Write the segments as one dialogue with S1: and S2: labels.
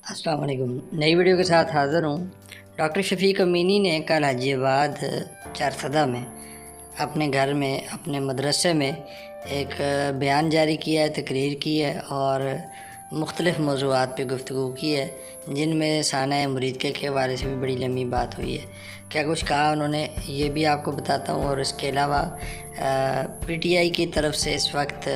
S1: अस्सलाम वालेकुम। नई वीडियो के साथ हाज़िर हूँ। डॉक्टर शफ़ीक अमीनी ने कल हाजीआबाद चारसदा में अपने घर में अपने मदरसे में एक बयान जारी किया है, तकरीर की है और मुख्तलिफ़ मौज़ूआत पे गुफ्तगू की है, जिनमें साना मुरीद के हवाले से भी बड़ी लंबी बात हुई है। क्या कुछ कहा उन्होंने ये भी आपको बताता हूँ। और इसके अलावा PTI की तरफ से इस वक्त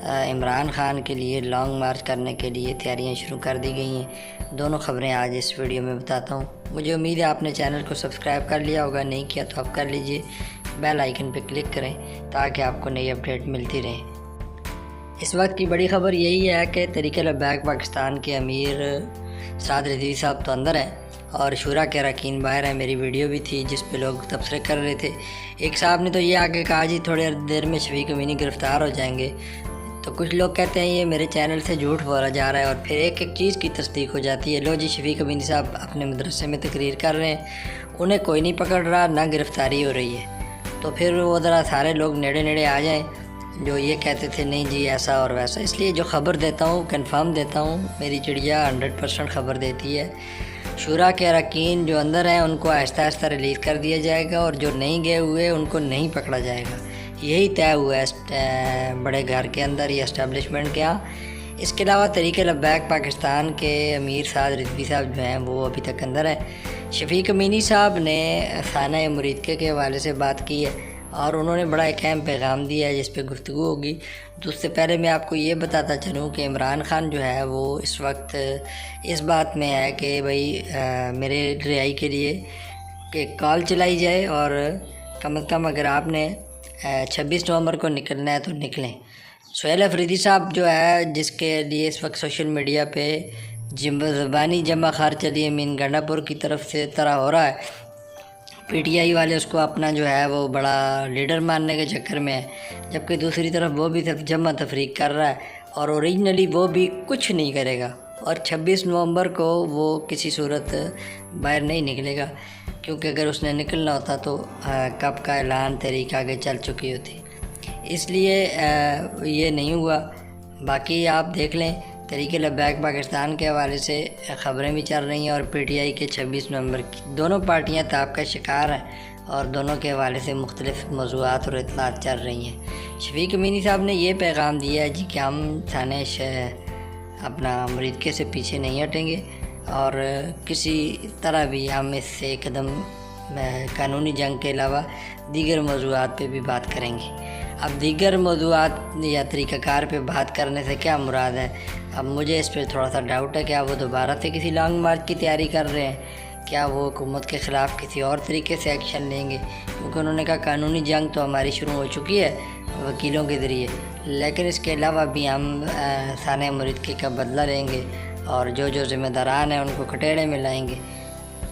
S1: इमरान ख़ान के लिए लॉन्ग मार्च करने के लिए तैयारियां शुरू कर दी गई हैं। दोनों ख़बरें आज इस वीडियो में बताता हूं। मुझे उम्मीद है आपने चैनल को सब्सक्राइब कर लिया होगा, नहीं किया तो आप कर लीजिए। बेल आइकन पर क्लिक करें ताकि आपको नई अपडेट मिलती रहे। इस वक्त की बड़ी ख़बर यही है कि तहरीक लब्बैक पाकिस्तान के अमीर साद रिजवी साहब तो अंदर हैं और शूरा के अरकान बाहर हैं। मेरी वीडियो भी थी जिस पे लोग तबसरे कर रहे थे। एक साहब ने तो ये आगे कहा जी थोड़ी देर में शफ़ीक अमीनी गिरफ़्तार हो जाएंगे। तो कुछ लोग कहते हैं ये मेरे चैनल से झूठ बोला जा रहा है और फिर एक एक चीज़ की तस्दीक हो जाती है। लो जी, शफ़ीक अमीनी साहब अपने मदरसे में तकरीर कर रहे हैं, उन्हें कोई नहीं पकड़ रहा, ना गिरफ़्तारी हो रही है। तो फिर वो ज़रा सारे लोग नेड़े नेड़े आ जाएं जो ये कहते थे नहीं जी ऐसा और वैसा। इसलिए जो ख़बर देता हूँ कन्फर्म देता हूँ, मेरी चिड़िया 100% ख़बर देती है। शूरा के अरकान जो अंदर हैं उनको आहिस्ता आहिस्ता रिलीज़ कर दिया जाएगा और जो नहीं गए हुए उनको नहीं पकड़ा जाएगा। यही तय हुआ है बड़े घर के अंदर या इस्टेब्लिशमेंट के यहाँ। इसके अलावा तहरीक लब्बैक पाकिस्तान के अमीर साद रिजवी साहब जो हैं वो अभी तक अंदर हैं। शफ़ीक अमीनी साहब ने साना मुरीद के हवाले से बात की है और उन्होंने बड़ा एक अहम पैगाम दिया है जिस पे गुफ्तगू होगी। तो उससे पहले मैं आपको ये बताता चलूँ कि इमरान ख़ान जो है वो इस वक्त इस बात में है कि भाई मेरे रिहाई के लिए कि कॉल चलाई जाए और कम से कम अगर आपने 26 नवंबर को निकलना है तो निकलें। सुहेल अफरीदी साहब जो है जिसके लिए इस वक्त सोशल मीडिया पे ज़बानी जमा खार चली अमीन गंडापुर की तरफ से तरह हो रहा है। PTI वाले उसको अपना जो है वो बड़ा लीडर मानने के चक्कर में है, जबकि दूसरी तरफ वो भी जमा तफरीक कर रहा है और ओरिजिनली वो भी कुछ नहीं करेगा। और 26 नवंबर को वो किसी सूरत बाहर नहीं निकलेगा, क्योंकि अगर उसने निकलना होता तो कब का ऐलान तहरीक आगे चल चुकी होती। इसलिए ये नहीं हुआ। बाकी आप देख लें, तहरीक लब्बैक पाकिस्तान के हवाले से ख़बरें भी चल रही हैं और PTI के 26 नवंबर की दोनों पार्टियां ताब का शिकार हैं और दोनों के हवाले से मुख्तलिफ़ मौज़ूआत और इत्तलात चल रही हैं। शफ़ीक अमीनी साहब ने ये पैगाम दिया है जी कि हम थाने अपना मुरीदके से पीछे नहीं हटेंगे और किसी तरह भी हम इससे कदम कानूनी जंग के अलावा दीगर मौज़ूआत पे भी बात करेंगे। अब दीगर मौज़ूआत या तरीक़ाकार पे बात करने से क्या मुराद है, अब मुझे इस पर थोड़ा सा डाउट है। क्या वो दोबारा से किसी लॉन्ग मार्च की तैयारी कर रहे हैं? क्या वो हुकूमत के ख़िलाफ़ किसी और तरीके से एक्शन लेंगे? क्योंकि उन्होंने कहा कानूनी जंग तो हमारी शुरू हो चुकी है वकीलों के ज़रिए, लेकिन इसके अलावा भी हम साने मुरीदकी का बदला लेंगे और जो जो ज़िम्मेदारान हैं उनको कटेड़े में लाएंगे।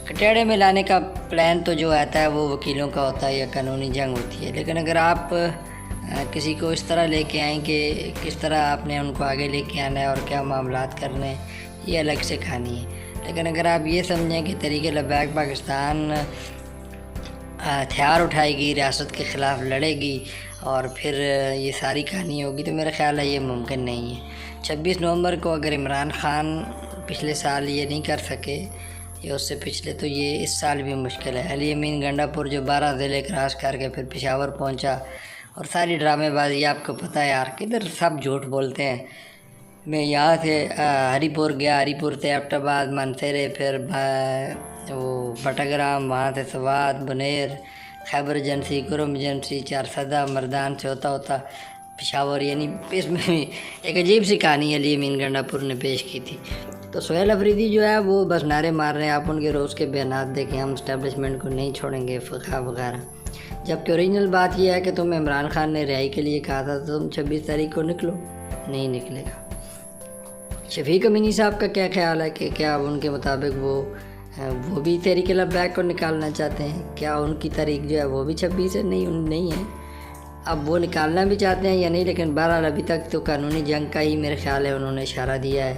S1: कटेड़े में लाने का प्लान तो जो आता है वो वकीलों का होता है या कानूनी जंग होती है। लेकिन अगर आप किसी को इस तरह लेके आएँ कि किस तरह आपने उनको आगे लेके आना है और क्या मामलात करने हैं, ये अलग से कहानी है। लेकिन अगर आप ये समझें कि तहरीक लब्बैक पाकिस्तान हथियार उठाएगी, रियासत के ख़िलाफ़ लड़ेगी और फिर ये सारी कहानी होगी, तो मेरा ख़्याल है ये मुमकिन नहीं है। 26 नवंबर को अगर इमरान ख़ान पिछले साल ये नहीं कर सके या उससे पिछले, तो ये इस साल भी मुश्किल है। अली अमीन गंडापुर जो 12 ज़िले क्रॉस करके फिर पेशावर पहुंचा और सारी ड्रामेबाजी आपको पता है यार, किधर सब झूठ बोलते हैं। मैं यहाँ से हरीपुर गया, हरीपुर से एबटाबाद, मानसरे, फिर वो बटाग्राम, वहाँ से सवात, बनेर, खैबर एजेंसी, कुरम एजेंसी, चारसदा, मर्दान से होता होता पेशावर। यानी इसमें एक अजीब सी कहानी अली अमीन गंडापुर ने पेश की थी। तो सुहेल अफरीदी जो है वो बस नारे मार रहे हैं। आप उनके रोज़ के बयानात देखें, हम इस्टेब्लिशमेंट को नहीं छोड़ेंगे वगैरह, जबकि ओरिजिनल बात यह है कि तुम इमरान ख़ान ने रिहाई के लिए कहा था तो तुम 26 तारीख को निकलो, नहीं निकलेगा। शफ़ीक अमीनी साहब का क्या ख्याल है कि क्या उनके मुताबिक वो भी तहरीक लब्बैक को निकालना चाहते हैं? क्या उनकी तारीख जो है वो भी 26 है? नहीं है। अब वो निकालना भी चाहते हैं या नहीं, लेकिन बहरहाल अभी तक तो कानूनी जंग का ही मेरे ख़्याल है उन्होंने इशारा दिया है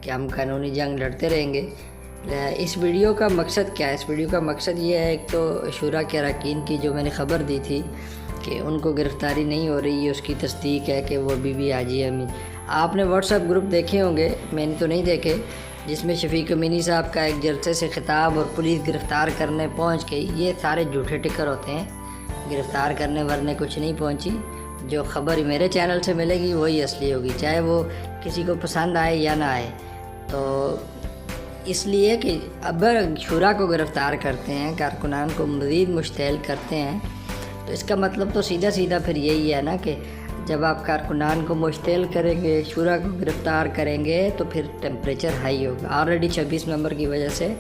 S1: कि हम कानूनी जंग लड़ते रहेंगे। इस वीडियो का मकसद क्या है? इस वीडियो का मकसद ये है, एक तो शूरा के अरकान की जो मैंने ख़बर दी थी कि उनको गिरफ़्तारी नहीं हो रही है, उसकी तस्दीक है कि वो बीबी हाजी अमीन। आपने व्हाट्सएप ग्रुप देखे होंगे, मैंने तो नहीं देखे, جس میں شفیق امینی صاحب کا ایک جلسے سے خطاب اور پولیس گرفتار کرنے پہنچ گئی، یہ سارے جھوٹے ٹکر ہوتے ہیں، گرفتار کرنے ورنے کچھ نہیں پہنچی۔ جو خبر میرے چینل سے ملے گی وہی اصلی ہوگی، چاہے وہ کسی کو پسند آئے یا نہ آئے۔ تو اس لیے کہ اب شورا کو گرفتار کرتے ہیں، کارکنان کو مزید مشتعل کرتے ہیں، تو اس کا مطلب تو سیدھا پھر یہی ہے نا کہ جب آپ کارکنان کو مشتعل کریں گے، شورا کو گرفتار کریں گے، تو پھر ٹمپریچر ہائی ہوگا۔ آلریڈی 26 نومبر کی وجہ سے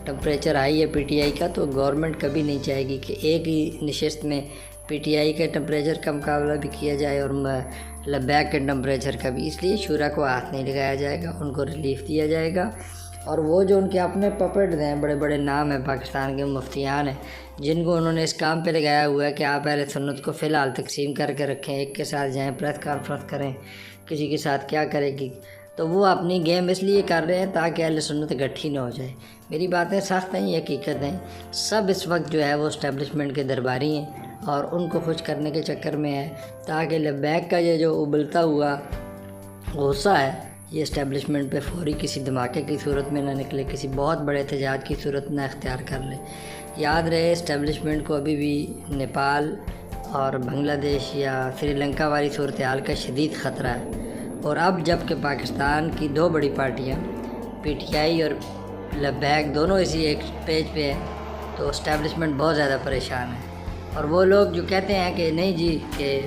S1: ٹمپریچر ہائی ہے پی ٹی آئی کا، تو گورنمنٹ کبھی نہیں چاہے گی کہ ایک ہی نشست میں پی ٹی آئی کے ٹمپریچر کا مقابلہ بھی کیا جائے اور لبیک کے ٹمپریچر کا بھی۔ اس لیے شورا کو ہاتھ نہیں لگایا جائے گا، ان کو ریلیف دیا جائے گا۔ اور وہ جو ان کے اپنے پپٹ ہیں، بڑے بڑے نام ہیں پاکستان کے مفتیان ہیں، جن کو انہوں نے اس کام پہ لگایا ہوا ہے کہ آپ اہل سنت کو فی الحال تقسیم کر کے رکھیں، ایک کے ساتھ جائیں پریس کانفرنس کریں، کسی کے ساتھ کیا کرے گی، تو وہ اپنی گیم اس لیے کر رہے ہیں تاکہ اہل سنت گٹھی نہ ہو جائے۔ میری باتیں سخت ہیں، یہ حقیقت ہیں۔ سب اس وقت جو ہے وہ اسٹیبلشمنٹ کے درباری ہیں اور ان کو خوش کرنے کے چکر میں ہے تاکہ لبیک کا یہ جو ابلتا ہوا غصہ ہے یہ اسٹیبلشمنٹ پہ فوری کسی دھماکے کی صورت میں نہ نکلے، کسی بہت بڑے احتجاج کی صورت نہ اختیار کر لے۔ یاد رہے اسٹیبلشمنٹ کو ابھی بھی نیپال اور بنگلہ دیش یا سری لنکا والی صورتحال کا شدید خطرہ ہے، اور اب جب کہ پاکستان کی دو بڑی پارٹیاں پی ٹی آئی اور لبیک دونوں اسی ایک پیج پہ ہیں، تو اسٹیبلشمنٹ بہت زیادہ پریشان ہے۔ اور وہ لوگ جو کہتے ہیں کہ نہیں جی کہ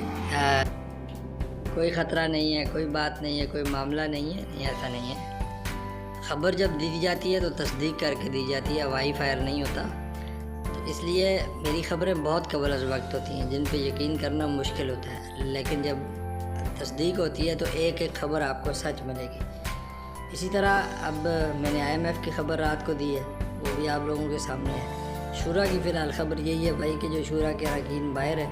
S1: کوئی خطرہ نہیں ہے، کوئی بات نہیں ہے، کوئی معاملہ نہیں ہے، نہیں ایسا نہیں ہے۔ خبر جب دی جاتی ہے تو تصدیق کر کے دی جاتی ہے، ہوائی فائر نہیں ہوتا۔ تو اس لیے میری خبریں بہت قبل از وقت ہوتی ہیں جن پہ یقین کرنا مشکل ہوتا ہے، لیکن جب تصدیق ہوتی ہے تو ایک ایک خبر آپ کو سچ ملے گی۔ اسی طرح اب میں نے IMF کی خبر رات کو دی ہے، وہ بھی آپ لوگوں کے سامنے ہے۔ شورا کی فی الحال خبر یہی ہے بھائی کہ جو شورا کے اراکین باہر ہیں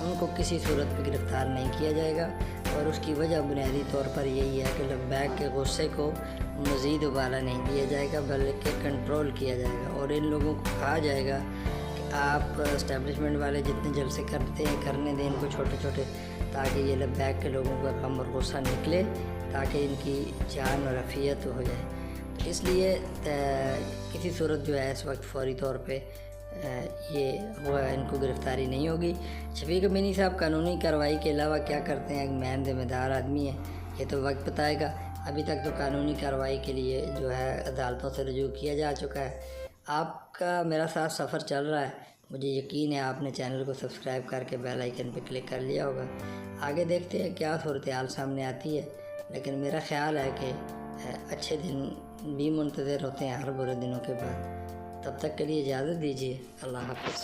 S1: ان کو کسی صورت پہ گرفتار نہیں کیا جائے گا، اور اس کی وجہ بنیادی طور پر یہی ہے کہ لبیک کے غصے کو مزید ابالا نہیں دیا جائے گا بلکہ کنٹرول کیا جائے گا، اور ان لوگوں کو کہا جائے گا کہ آپ اسٹیبلشمنٹ والے جتنے جلسے کرتے ہیں کرنے دیں ان کو چھوٹے چھوٹے، تاکہ یہ لبیک کے لوگوں کا غم اور غصہ نکلے، تاکہ ان کی جان اور عافیت ہو جائے۔ اس لیے کسی صورت جو ہے اس وقت فوری طور پہ یہ ان کو گرفتاری نہیں ہوگی۔ شفیق امینی صاحب قانونی کارروائی کے علاوہ کیا کرتے ہیں، ایک مین ذمہ دار آدمی ہے، یہ تو وقت بتائے گا۔ ابھی تک تو قانونی کارروائی کے لیے جو ہے عدالتوں سے رجوع کیا جا چکا ہے۔ آپ کا میرا ساتھ سفر چل رہا ہے، مجھے یقین ہے آپ نے چینل کو سبسکرائب کر کے بیل آئیکن پہ کلک کر لیا ہوگا۔ آگے دیکھتے ہیں کیا صورتحال سامنے آتی ہے، لیکن میرا خیال ہے کہ اچھے دن بھی منتظر ہوتے ہیں ہر برے دنوں کے بعد۔ تب تک کے لیے اجازت دیجیے، اللہ حافظ۔